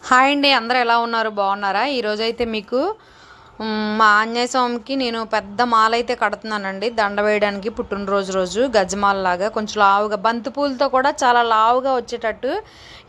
Hi అండి, అందరూ ఎలా ఉన్నారు? బాగున్నారా? ఈరోజైతే మీకు మా ఆంజనేయ స్వామికి నేను పెద్ద మాల అయితే కడుతున్నానండి. దండ వేయడానికి పుట్టినరోజు రోజు గజమాల లాగా కొంచెం లావుగా బంతిపూలతో కూడా చాలా లావుగా వచ్చేటట్టు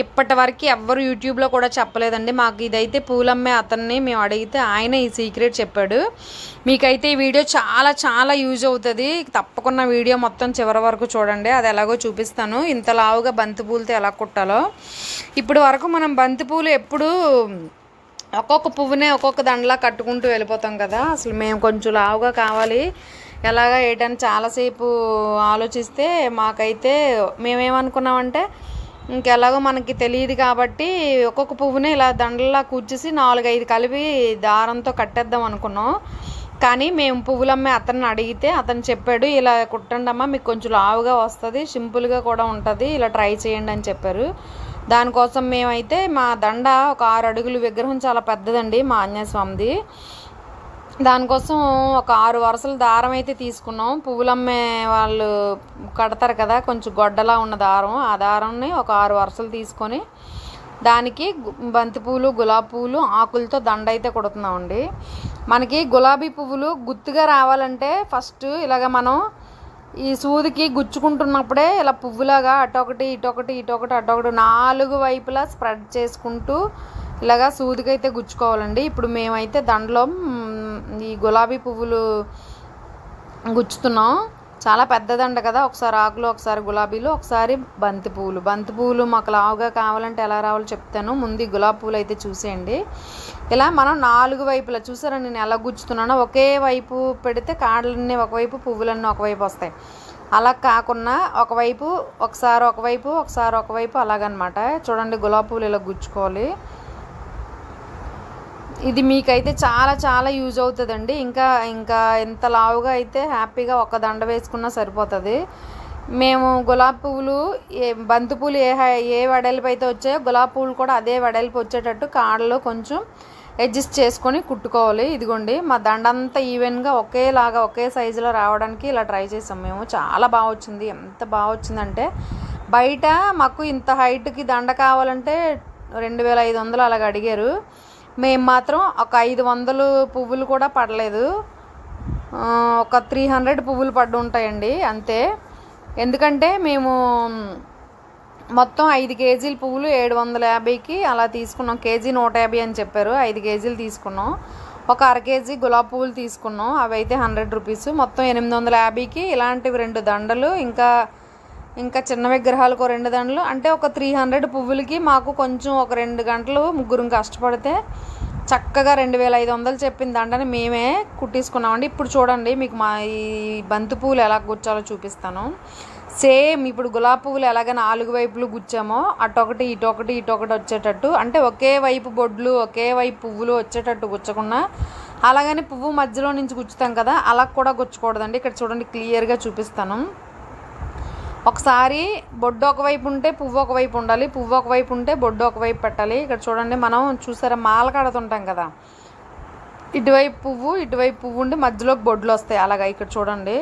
ఇప్పటి వరకు ఎవ్వరు యూట్యూబ్లో కూడా చెప్పలేదండి. మాకు ఇదైతే పూలమ్మే అతన్ని మేము అడిగితే ఆయన ఈ సీక్రెట్ చెప్పాడు. మీకైతే ఈ వీడియో చాలా చాలా యూజ్ అవుతుంది. తప్పకుండా వీడియో మొత్తం చివరి వరకు చూడండి. అది ఎలాగో చూపిస్తాను. ఇంత లావుగా బంతిపూలతో ఎలా కుట్టాలో. ఇప్పుడు వరకు మనం బంతిపూలు ఎప్పుడు ఒక్కొక్క పువ్వునే ఒక్కొక్క దండలా కట్టుకుంటూ వెళ్ళిపోతాం కదా. అసలు మేము కొంచెం లావుగా కావాలి ఎలాగా వేయడానికి చాలాసేపు ఆలోచిస్తే మాకైతే మేమేమనుకున్నామంటే ఇంకెలాగో మనకి తెలియదు కాబట్టి ఒక్కొక్క పువ్వునే ఇలా దండలా కూర్చేసి 4-5 కలిపి దారంతో కట్టేద్దాం అనుకున్నాం. కానీ మేము పువ్వులమ్మే అతన్ని అడిగితే అతను చెప్పాడు, ఇలా కుట్టండి అమ్మా, మీకు కొంచెం లావుగా వస్తుంది, సింపుల్గా కూడా ఉంటుంది, ఇలా ట్రై చేయండి అని చెప్పారు. దానికోసం మేమైతే మా దండ ఒక 6 అడుగులు విగ్రహం చాలా పెద్దదండి మా ఆంజనేయ స్వామిది. దానికోసం ఒక 6 వరుసల దారం అయితే తీసుకున్నాం. పువ్వులమ్మే వాళ్ళు కడతారు కదా, కొంచెం గొడ్డలా ఉన్న దారం, ఆ దారాన్ని ఒక 6 వరుసలు తీసుకొని దానికి బంతిపూలు, గులాబీ పువ్వులు, ఆకులతో దండ అయితే కుడుతున్నామండి. మనకి గులాబీ పువ్వులు గుత్తుగా రావాలంటే ఫస్ట్ ఇలాగ మనం ఈ సూదికి గుచ్చుకుంటున్నప్పుడే ఇలా పువ్వులాగా అటొకటి ఇటొకటి ఇటొకటి అటొకటి 4 వైపులా స్ప్రెడ్ చేసుకుంటూ ఇలాగా సూదికి అయితే గుచ్చుకోవాలండి. ఇప్పుడు మేమైతే దండలో ఈ గులాబీ పువ్వులు గుచ్చుతున్నాం. చాలా పెద్ద దండ కదా, ఒకసారి ఆకులు, ఒకసారి గులాబీలు, ఒకసారి బంతి పువ్వులు మాకు లావుగా కావాలంటే ఎలా రావాలో చెప్తాను. ముందు ఈ గులాబీ పువ్వులు అయితే చూసేయండి. ఇలా మనం 4 వైపులా చూసారా నేను ఎలా గుచ్చుతున్నానో, ఒకే వైపు పెడితే కాడలన్నీ ఒకవైపు, పువ్వులన్నీ ఒకవైపు వస్తాయి. అలా కాకుండా ఒకవైపు ఒకసారి ఒకవైపు ఒకసారి ఒకవైపు అలాగనమాట. చూడండి గులాబీ పువ్వులు ఇలా గుచ్చుకోవాలి. ఇది మీకైతే చాలా చాలా యూజ్ అవుతుందండి. ఇంకా ఎంత లావుగా అయితే హ్యాపీగా ఒక దండ వేసుకున్నా సరిపోతుంది. మేము గులాబీ పువ్వులు బంతి పూలు ఏ వెడల్పు అయితే వచ్చాయో గులాబీ పువ్వులు కూడా అదే వెడల్పు వచ్చేటట్టు కాడలో కొంచెం అడ్జస్ట్ చేసుకొని కుట్టుకోవాలి. ఇదిగోండి మా దండ అంతా ఈవెన్గా ఒకేలాగా ఒకే సైజులో రావడానికి ఇలా ట్రై చేసాం మేము. చాలా బాగా వచ్చింది. ఎంత బాగా వచ్చిందంటే బయట మాకు ఇంత హైట్కి దండ కావాలంటే 2500 అలాగ అడిగారు. మేము మాత్రం ఒక 500 పువ్వులు కూడా పడలేదు, ఒక 300 పువ్వులు పడ్డు ఉంటాయండి అంతే. ఎందుకంటే మేము మొత్తం 5 కేజీల పువ్వులు 750కి అలా తీసుకున్నాం. కేజీ 150 అని చెప్పారు. 5 కేజీలు తీసుకున్నాం. ఒక అర కేజీ గులాబీ పువ్వులు తీసుకున్నాం, అవి అయితే 100 రూపీస్. మొత్తం 850కి ఇలాంటివి 2 దండలు, ఇంకా చిన్న విగ్రహాలకు 2 దండలు, అంటే ఒక 300 పువ్వులకి మాకు కొంచెం ఒక 2 గంటలు ముగ్గురం కష్టపడితే చక్కగా 2500 చెప్పిన దండని మేమే కుట్టించుకున్నామండి. ఇప్పుడు చూడండి మీకు మా ఈ బంతి పువ్వులు ఎలా గుచ్చాలో చూపిస్తాను. సేమ్ ఇప్పుడు గులాబీ పువ్వులు ఎలాగ 4 వైపులు గుచ్చామో అటొకటి ఇటొకటి ఇటొకటి వచ్చేటట్టు, అంటే ఒకే వైపు బొడ్లు ఒకే వైపు పువ్వులు వచ్చేటట్టు గుచ్చకుండా, అలాగని పువ్వు మధ్యలో నుంచి గుచ్చుతాం కదా అలా కూడా గుచ్చకూడదండి. ఇక్కడ చూడండి క్లియర్గా చూపిస్తాను. ఒకసారి బొడ్డు ఒకవైపు ఉంటే పువ్వు ఒకవైపు ఉండాలి, పువ్వు ఒకవైపు ఉంటే బొడ్డు ఒకవైపు పెట్టాలి. ఇక్కడ చూడండి మనం చూసారా మాల కడుతుంటాం కదా, ఇటువైపు పువ్వు ఉండి మధ్యలోకి బొడ్లు వస్తాయి అలాగా. ఇక్కడ చూడండి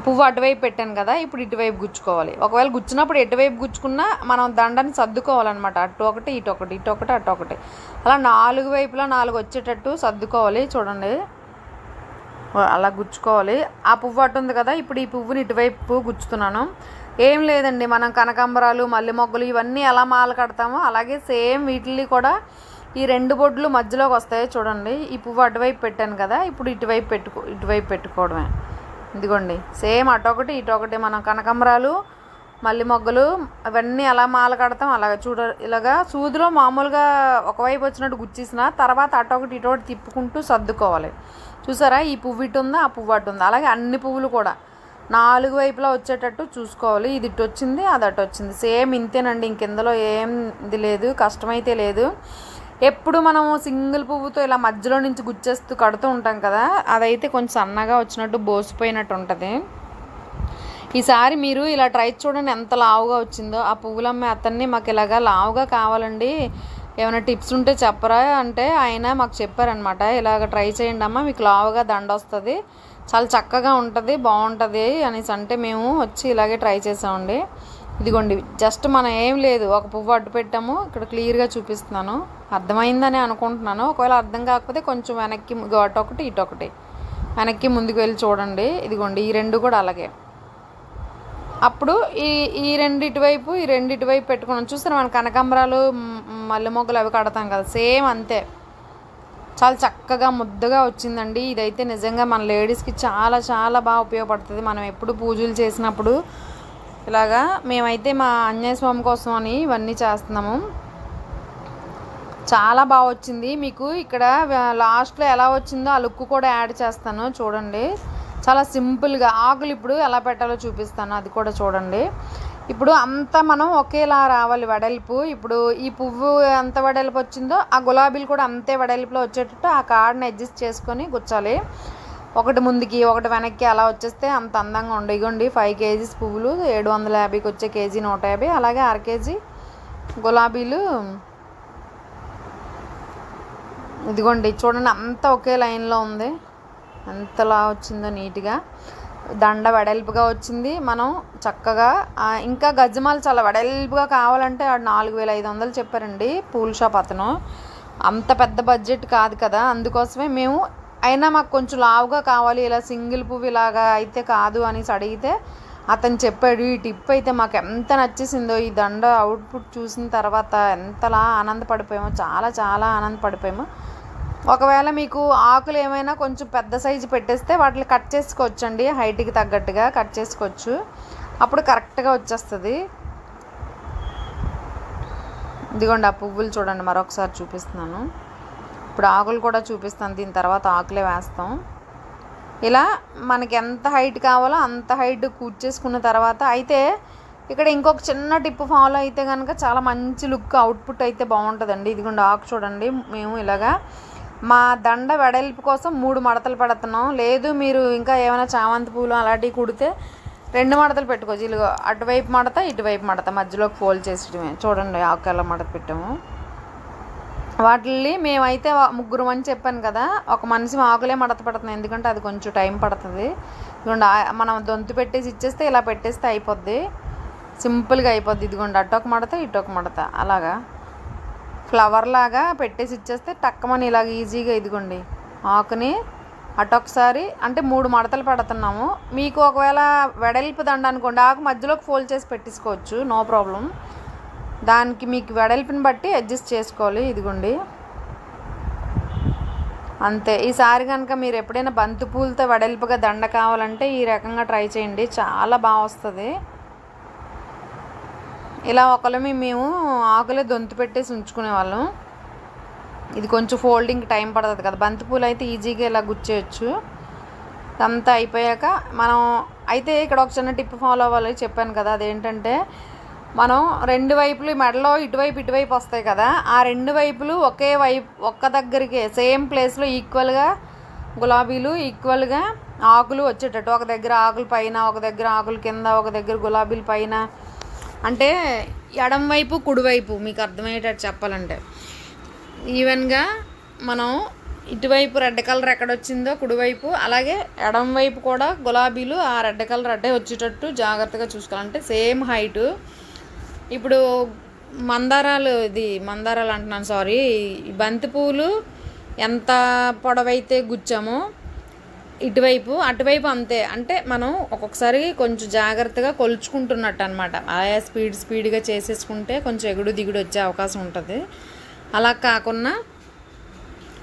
పువ్వు అటువైపు పెట్టాను కదా, ఇప్పుడు ఇటువైపు గుచ్చుకోవాలి. ఒకవేళ గుచ్చినప్పుడు ఎటువైపు గుచ్చుకున్నా మనం దండని సర్దుకోవాలన్నమాట. అటు ఒకటి ఇటొకటి ఇటొకటి అటొకటి అలా 4 వైపులా 4 వచ్చేటట్టు సర్దుకోవాలి. చూడండి అలా గుచ్చుకోవాలి. ఆ పువ్వు అటు ఉంది కదా, ఇప్పుడు ఈ పువ్వుని ఇటువైపు గుచ్చుతున్నాను. ఏం లేదండి, మనం కనకాంబరాలు, మల్లె మొగ్గలు ఇవన్నీ ఎలా మాల కడతామో అలాగే సేమ్ వీటిని కూడా ఈ 2 బొడ్లు మధ్యలోకి వస్తాయి. చూడండి ఈ పువ్వు అటువైపు పెట్టాను కదా, ఇప్పుడు ఇటువైపు పెట్టుకోవడమే. ఇదిగోండి సేమ్ అటొకటి ఇటొకటి మనం కనకాంబరాలు, మల్లె మొగ్గలు అవన్నీ ఎలా మాల కడతాం అలాగే ఇలాగా సూదిలో మామూలుగా ఒకవైపు వచ్చినట్టు గుచ్చేసిన తర్వాత అటొకటి ఇటొకటి తిప్పుకుంటూ సర్దుకోవాలి. చూసారా ఈ పువ్వు ఇటు ఉందా, ఆ పువ్వు అటు ఉంది, అలాగే అన్ని పువ్వులు కూడా 4 వైపులా వచ్చేటట్టు చూసుకోవాలి. ఇది ఇటు వచ్చింది, అది అటు వచ్చింది, సేమ్ ఇంతేనండి. ఇంకెందులో ఏం ఇది లేదు, కష్టమైతే లేదు. ఎప్పుడు మనం సింగిల్ పువ్వుతో ఇలా మధ్యలో నుంచి గుచ్చేస్తూ కడుతూ ఉంటాం కదా, అదైతే కొంచెం సన్నగా వచ్చినట్టు బోసిపోయినట్టు ఉంటుంది. ఈసారి మీరు ఇలా ట్రై చూడండి ఎంత లావుగా వచ్చిందో. ఆ పువ్వులమ్మే అతన్ని మాకు ఇలాగా లావుగా కావాలండి, ఏమైనా టిప్స్ ఉంటే చెప్పరా అంటే ఆయన మాకు చెప్పారనమాట. ఇలాగ ట్రై చేయండి అమ్మ, మీకు లావుగా దండ వస్తుంది, చాలా చక్కగా ఉంటుంది, బాగుంటుంది అనేసి అంటే మేము వచ్చి ఇలాగే ట్రై చేసామండి. ఇదిగోండి జస్ట్ మనం ఏం లేదు, ఒక పువ్వు అడ్డు పెట్టాము. ఇక్కడ క్లియర్గా చూపిస్తున్నాను, అర్థమైందని అనుకుంటున్నాను. ఒకవేళ అర్థం కాకపోతే కొంచెం వెనక్కి అటొకటి ఇటొకటి వెనక్కి ముందుకు వెళ్ళి చూడండి. ఇదిగోండి ఈ రెండు కూడా అలాగే. అప్పుడు ఈ రెండు ఇటువైపు ఈ రెండు ఇటువైపు పెట్టుకున్నాం. చూస్తాను మన కనకాంబరాలు మల్లె మొగ్గలు అవి కడతాం కదా, సేమ్ అంతే. చాలా చక్కగా ముద్దగా వచ్చిందండి. ఇదైతే నిజంగా మన లేడీస్కి చాలా చాలా బాగా ఉపయోగపడుతుంది. మనం ఎప్పుడు పూజలు చేసినప్పుడు ఇలాగా మేమైతే మా ఆంజనేయ స్వామి కోసం అని ఇవన్నీ చేస్తున్నాము. చాలా బాగా వచ్చింది. మీకు ఇక్కడ లాస్ట్లో ఎలా వచ్చిందో ఆ లుక్ కూడా యాడ్ చేస్తాను చూడండి. చాలా సింపుల్గా ఆకులు ఇప్పుడు ఎలా పెట్టాలో చూపిస్తాను, అది కూడా చూడండి. ఇప్పుడు అంతా మనం ఒకేలా రావాలి వెడల్పు. ఇప్పుడు ఈ పువ్వు ఎంత వెడల్పు వచ్చిందో ఆ గులాబీలు కూడా అంతే వెడల్పులో వచ్చేటట్టు ఆ కాడని అడ్జస్ట్ చేసుకొని గుచ్చాలి. ఒకటి ముందుకి ఒకటి వెనక్కి అలా వచ్చేస్తే అంత అందంగా ఉండే. ఇగోండి 5 kgs పువ్వులు 750కి వచ్చే కేజీ 150. అలాగే 1/2 kg గులాబీలు. ఇదిగోండి చూడండి అంతా ఒకే లైన్లో ఉంది, ఎంతలా వచ్చిందో నీట్గా. దండ వెడల్పుగా వచ్చింది. మనం చక్కగా ఇంకా గజమాలు చాలా వెడల్పుగా కావాలంటే 4500 చెప్పారండి పూల షాప్ అతను. అంత పెద్ద బడ్జెట్ కాదు కదా, అందుకోసమే మేము అయినా మాకు కొంచెం లావుగా కావాలి, ఇలా సింగిల్ పువ్వు ఇలాగా అయితే కాదు అనేసి అడిగితే అతను చెప్పాడు. ఈ టిప్ అయితే మాకు ఎంత నచ్చేసిందో. ఈ దండ అవుట్పుట్ చూసిన తర్వాత ఎంతలా ఆనందపడిపోయామో, చాలా చాలా ఆనందపడిపోయాము. ఒకవేళ మీకు ఆకులు ఏమైనా కొంచెం పెద్ద సైజు పెట్టేస్తే వాటిని కట్ చేసుకోవచ్చండి, హైట్కి తగ్గట్టుగా కట్ చేసుకోవచ్చు, అప్పుడు కరెక్ట్గా వచ్చేస్తుంది. ఇదిగోండి ఆ పువ్వులు చూడండి, మరొకసారి చూపిస్తున్నాను. ఇప్పుడు ఆకులు కూడా చూపిస్తాను, దీని తర్వాత ఆకులే వేస్తాం. ఇలా మనకి ఎంత హైట్ కావాలో అంత హైట్ కూర్చేసుకున్న తర్వాత అయితే ఇక్కడ ఇంకొక చిన్న టిప్ ఫాలో అయితే కనుక చాలా మంచి లుక్ అవుట్పుట్ అయితే బాగుంటుందండి. ఇదిగోండి ఆకు చూడండి, మేము ఇలాగా మా దండ వెడల్పు కోసం 3 మడతలు పెడుతున్నాం. లేదు మీరు ఇంకా ఏమైనా చామంతి పూలు అలాంటివి కుడితే 2 మడతలు పెట్టుకోవచ్చు. ఇలాగ అటువైపు మడత ఇటువైపు మడత మధ్యలోకి ఫోల్డ్ చేసేయడమే. చూడండి ఆకు ఎలా మడత పెట్టాము. వాటిని మేమైతే 3 అని చెప్పాను కదా, ఒక మనిషి ఆకులే మడత పెడుతున్నాం, ఎందుకంటే అది కొంచెం టైం పడుతుంది. ఇదిగోండి మనం దొంతు పెట్టేసి ఇచ్చేస్తే ఇలా పెట్టేస్తే అయిపోద్ది, సింపుల్గా అయిపోద్ది. ఇదిగోండి అటొక మడత ఇటొక మడత అలాగా ఫ్లవర్ లాగా పెట్టేసి ఇచ్చేస్తే టక్కమని ఇలాగ ఈజీగా. ఇదిగోండి ఆకుని అటొకసారి అంటే 3 మడతలు పెడుతున్నాము. మీకు ఒకవేళ వెడల్పు దండ అనుకోండి, ఆకు మధ్యలోకి ఫోల్డ్ చేసి పెట్టేసుకోవచ్చు, నో ప్రాబ్లం. దానికి మీకు వెడల్పుని బట్టి అడ్జస్ట్ చేసుకోవాలి. ఇదిగోండి అంతే. ఈసారి కనుక మీరు ఎప్పుడైనా బంతి పూలతో వెడల్పుగా దండ కావాలంటే ఈ రకంగా ట్రై చేయండి, చాలా బాగా వస్తుంది. ఇలా ఒకళ్ళమి మేము ఆకులే దొంతు పెట్టేసి ఉంచుకునేవాళ్ళం. ఇది కొంచెం ఫోల్డింగ్ టైం పడుతుంది కదా, బంతిపూలు అయితే ఈజీగా ఇలా గుచ్చేయచ్చు. అంతా అయిపోయాక మనం అయితే ఇక్కడ ఒక చిన్న టిప్ ఫాలో అవ్వాలి చెప్పాను కదా, అదేంటంటే మనం 2 వైపులు మెడలో ఇటువైపు ఇటువైపు వస్తాయి కదా, ఆ 2 వైపులు ఒకే వైపు ఒక్క దగ్గరికి సేమ్ ప్లేస్లో ఈక్వల్గా గులాబీలు ఈక్వల్గా ఆకులు వచ్చేటట్టు, ఒక దగ్గర ఆకుల పైన ఒక దగ్గర ఆకుల కింద ఒక దగ్గర గులాబీల పైన, అంటే ఎడం వైపు కుడివైపు మీకు అర్థమయ్యేటట్టు చెప్పాలంటే ఈవెన్గా మనం ఇటువైపు రెడ్ కలర్ ఎక్కడొచ్చిందో కుడివైపు, అలాగే ఎడం వైపు కూడా గులాబీలు ఆ రెడ్ కలర్ రెడ్డే వచ్చేటట్టు జాగ్రత్తగా చూసుకోవాలంటే సేమ్ హైటు. ఇప్పుడు మందారాలు అంటున్నాను సారీ, బంతి పువ్వులు ఎంత పొడవైతే గుచ్చామో ఇటువైపు అటువైపు అంతే. అంటే మనం ఒక్కొక్కసారి కొంచెం జాగ్రత్తగా కొలుచుకుంటున్నట్టు అనమాట, ఆయా స్పీడ్గా చేసేసుకుంటే కొంచెం ఎగుడు దిగుడు వచ్చే అవకాశం ఉంటుంది. అలా కాకుండా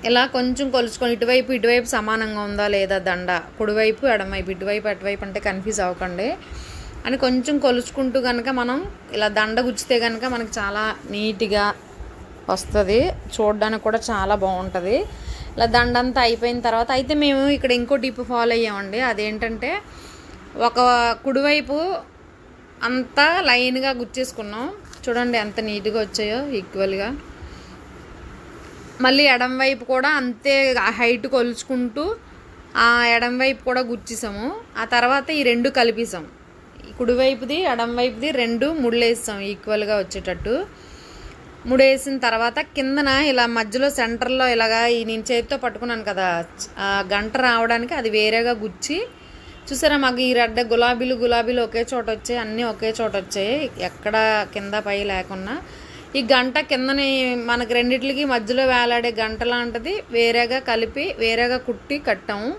ఇలా కొంచెం కొలుచుకొని ఇటువైపు సమానంగా ఉందా లేదా దండ, కుడివైపు ఎడమవైపు ఇటువైపు అటువైపు అంటే కన్ఫ్యూజ్ అవ్వకండి అని కొంచెం కొలుచుకుంటూ కనుక మనం ఇలా దండ గుచ్చితే కనుక మనకి చాలా నీట్గా వస్తుంది, చూడడానికి కూడా చాలా బాగుంటుంది. ఇలా దండంతా అయిపోయిన తర్వాత అయితే మేము ఇక్కడ ఇంకో టిప్ ఫాలో అయ్యామండి, అదేంటంటే ఒక కుడివైపు అంతా లైన్గా గుచ్చేసుకున్నాం, చూడండి ఎంత నీట్గా వచ్చాయో ఈక్వల్గా. మళ్ళీ ఎడం వైపు కూడా అంతే హైట్ కొలుచుకుంటూ ఆ ఎడం వైపు కూడా గుచ్చేసాము. ఆ తర్వాత ఈ 2 కలిపేసాం, కుడివైపుది ఎడం వైపుది 2 ముళ్ళు వేసాం ఈక్వల్గా వచ్చేటట్టు. ముడేసిన తర్వాత కిందన ఇలా మధ్యలో సెంటర్లో ఇలాగా నేను చేతితో పట్టుకున్నాను కదా, ఆ గంట రావడానికి అది వేరేగా గుచ్చి చూసారా, మాకు ఈ రెడ్ గులాబీలు ఒకే చోట వచ్చాయి, అన్నీ ఒకే చోట వచ్చాయి, ఎక్కడ కింద పై లేకున్నా. ఈ గంట కిందని మనకి రెండిట్లకి మధ్యలో వేలాడే గంట లాంటిది వేరేగా కలిపి వేరేగా కుట్టి కట్టాము.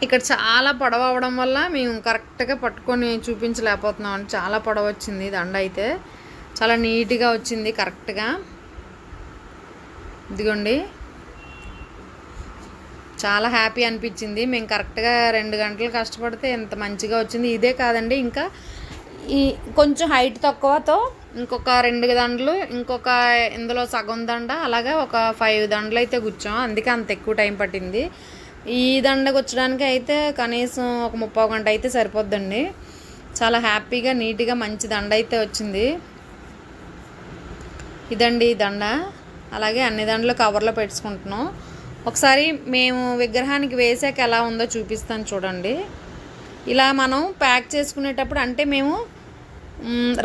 ఇక్కడ చాలా పొడవ అవడం వల్ల మేము కరెక్ట్గా పట్టుకొని చూపించలేకపోతున్నాం అండి. చాలా పొడవ వచ్చింది దండ, అయితే చాలా నీట్గా వచ్చింది కరెక్ట్గా. ఇదిగోండి, చాలా హ్యాపీ అనిపించింది. మేము కరెక్ట్గా 2 గంటలు కష్టపడితే ఎంత మంచిగా వచ్చింది. ఇదే కాదండి, ఇంకా ఈ కొంచెం హైట్ తక్కువతో ఇంకొక 2 దండలు, ఇంకొక ఇందులో సగం దండ, అలాగే ఒక 5 దండలు అయితే గుచ్చాం. అందుకే అంత ఎక్కువ టైం పట్టింది. ఈ దండ గుచ్చడానికి అయితే కనీసం ఒక 30 గంట అయితే సరిపోద్దండి. చాలా హ్యాపీగా నీట్గా మంచి దండ అయితే వచ్చింది. ఇదండి ఈ దండ. అలాగే అన్ని దండలు కవర్లో పెట్టుకుంటున్నాం. ఒకసారి మేము విగ్రహానికి వేసాక ఎలా ఉందో చూపిస్తాను చూడండి. ఇలా మనం ప్యాక్ చేసుకునేటప్పుడు, అంటే మేము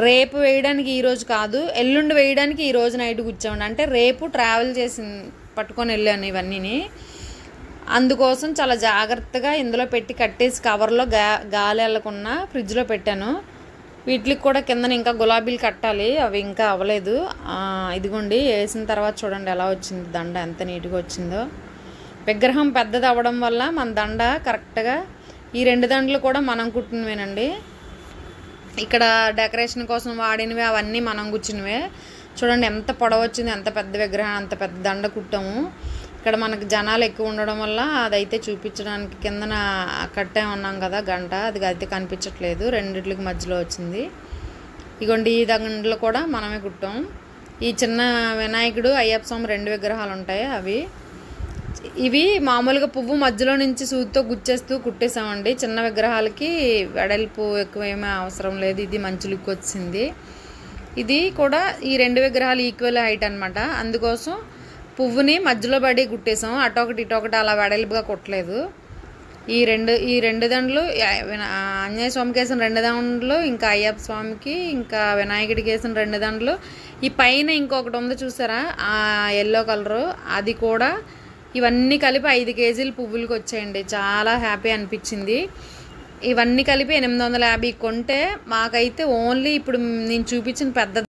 రేపు వేయడానికి ఈరోజు కాదు, ఎల్లుండి వేయడానికి ఈరోజు నైట్ కూర్చోండి. అంటే రేపు ట్రావెల్ చేసి పట్టుకొని వెళ్ళాను ఇవన్నీ. అందుకోసం చాలా జాగ్రత్తగా ఇందులో పెట్టి కట్టేసి కవర్లో గాలి వెళ్ళకుండా ఫ్రిడ్జ్లో పెట్టాను. వీటికి కూడా కిందన ఇంకా గులాబీలు కట్టాలి, అవి ఇంకా అవ్వలేదు. ఇదిగోండి, వేసిన తర్వాత చూడండి ఎలా వచ్చింది దండ, ఎంత నీట్గా వచ్చిందో. విగ్రహం పెద్దది అవ్వడం వల్ల మన దండ కరెక్ట్గా, ఈ 2 దండలు కూడా మనం కుట్టినవేనండి. ఇక్కడ డెకరేషన్ కోసం వాడినవి అవన్నీ మనం కూర్చునివే. చూడండి ఎంత పొడవ వచ్చింది, ఎంత పెద్ద విగ్రహం, అంత పెద్ద దండ కుట్టాము. ఇక్కడ మనకు జనాలు ఎక్కువ ఉండడం వల్ల అదైతే చూపించడానికి కిందన కట్టే ఉన్నాం కదా గంట, అది అయితే కనిపించట్లేదు, రెండిట్లకి మధ్యలో వచ్చింది. ఇగోండి, ఈ దండలు కూడా మనమే కుట్టాం. ఈ చిన్న వినాయకుడు, అయ్యప్ప స్వామి 2 విగ్రహాలు ఉంటాయి, అవి ఇవి మామూలుగా పువ్వు మధ్యలో నుంచి సూదితో గుచ్చేస్తూ కుట్టేసామండి. చిన్న విగ్రహాలకి వెడల్పు ఎక్కువ ఏమీ అవసరం లేదు. ఇది మంచి లుక్ వచ్చింది. ఇది కూడా ఈ 2 విగ్రహాలు ఈక్వల్ హైట్ అనమాట. అందుకోసం పువ్వుని మధ్యలో పడి కుట్టేసాం, అటొకటి ఇటొకటి అలా వెడల్పుగా కుట్టలేదు. ఈ రెండు దండలు ఆంజనేయ స్వామికి వేసిన 2 దండలు, ఇంకా అయ్యప్ప స్వామికి ఇంకా వినాయకుడికి వేసిన 2 దండలు. ఈ పైన ఇంకొకటి ఉంది చూసారా, ఆ ఎల్లో కలరు, అది కూడా. ఇవన్నీ కలిపి 5 కేజీలు పువ్వులకి వచ్చాయండి. చాలా హ్యాపీ అనిపించింది. ఇవన్నీ కలిపి 850 కొంటే మాకైతే ఓన్లీ ఇప్పుడు నేను చూపించిన పెద్ద